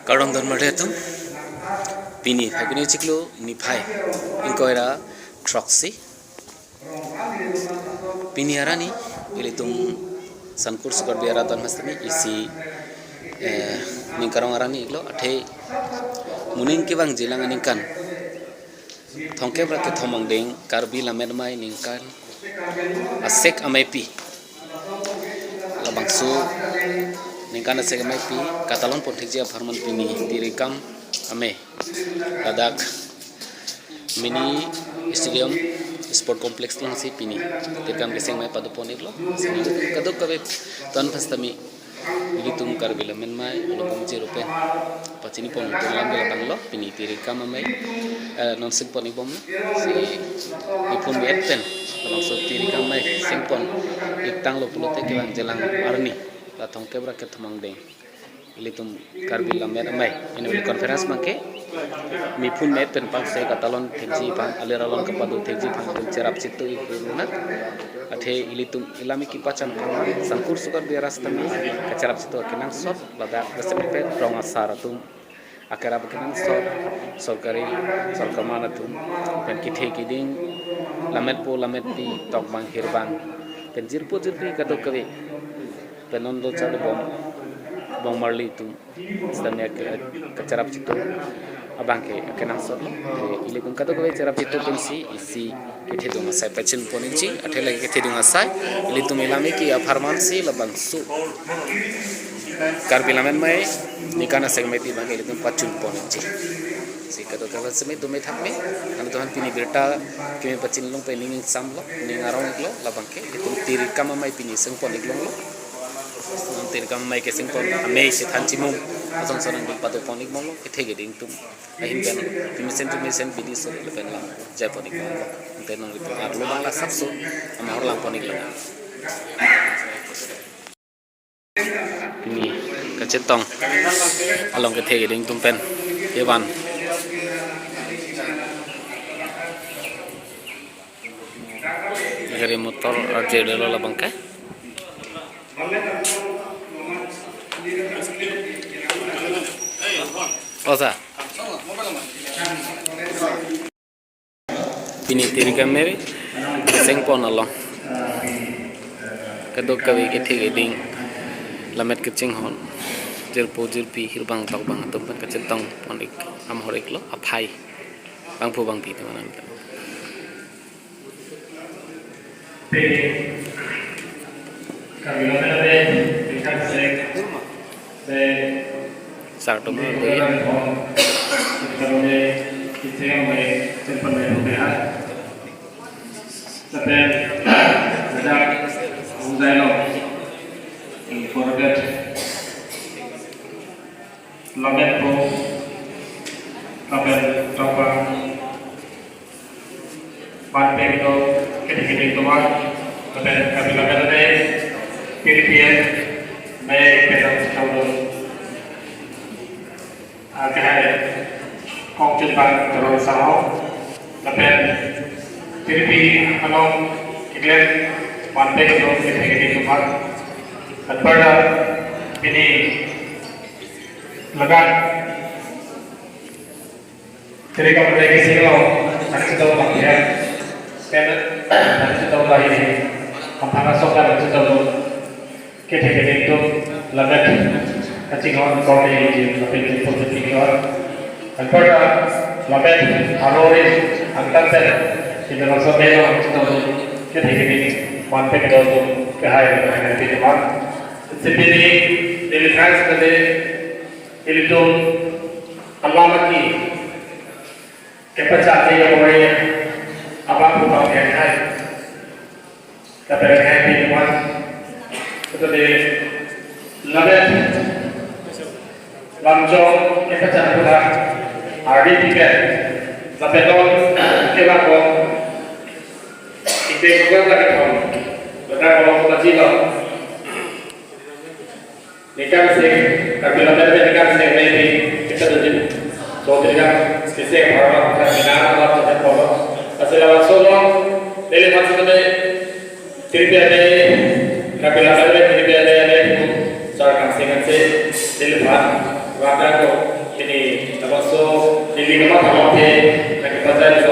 Karong don maretum pini phagini chiklo ni phai inkoira troxy pini arani ilitum sankur sukar biara don mastami isi ningkarong arani iglo athe muning ke bang jilang aningkan thongke brake thomong ding karbi lamed mai ningkan asek amaipi labangsu ningkan asek amaipi katalon ponthijia farman pini dirikam ame ladak mini stadium sport complex lang si pini dirikam keseng mai padupon iglo kadok kabe ton pastami Ilitum karbila men mai ulupum jerupen pacini pon tulang bela banglo pini dirikam amai non singpon ibom si ipun beten kalau so dirikam mai singpon itang lo pulote ke bang jelang arni latong kebra ke thomang deng ilitum karbila men mai ini conference mangke mi pun beten pang se katalon thegji pang aleralon kapadu thegji pang cerap citu irunat athe ilitum ilami kipacan sangkur sukar biarastami kacarap citu kenang sot lada resepet ronga saratum akara kenang sot sorkari sorkamana tum pen kithe kiding lamet pi tok bang hirbang pen jirpo jirpi kadok kawe penon do chal bom marli tum stania kacarap citu abang ke kenang sot ili kun kadok kawe carap citu pensi isi kithe dong asai pechin poninci athe lagi kithe dong asai ili tum ilami ki farmansi labang su karbilamen mai nikana segmeti bang ili tum pacun poninci si kadok kawe semai dume thakme kan tuhan pini berta kime pacin long pe ning samlo ning arong iklo labang ke ili tum tirikam mai pini seng ponik long lo tirikam mai ke seng pon ame se thancimum asong sorang bil patu ponik mong lo kithe geding tum ahin ben timisen bidi so le ben lang jai ponik mong lo tenong itu arlo bala sabso amahor lang ponik lang ini kacetong along kithe geding tum pen ewan gari motor ajelo la bangka Osa Pini tirikam mere seng pon along kadok kawe kithe geding lamet kecing hon jerpo jerpi hirbang tok bang tum pen kacetong ponik am horik lo aphai bang pu bang pi teman sarto ma de kong chân bằng terus sao tapi tiripi along kalian pantai itu kita tempat pada ini lagan tirikan mereka sih lo nak tahu bang ya kan nak tahu lah ini kampana sokar nak tahu kita itu lagan kacing orang kau ini lebih positif orang Alberta, Lamet, Aroris, Antanten, ini langsung memang kita kita ini mantek kita untuk kehai dengan teman. Seperti ini trans tadi itu alamati kepercayaan yang boleh apa pun kau kehai, tapi kehai teman seperti Lamet, Lamjong kepercayaan pula. Ardi tiket, sampai tahun kita kau ide juga lagi tahun, benar kalau kita jiwa, nikah sih, tapi lepas dari nikah sih ini kita tujuh, so tidak spesial orang kita minat Allah kita follow, asal awal solo, dari masa itu tiripia dari, tapi lepas dari tiripia dari, seorang sih dari lepas, wadah tu. Ini memang kalau di lagi baca di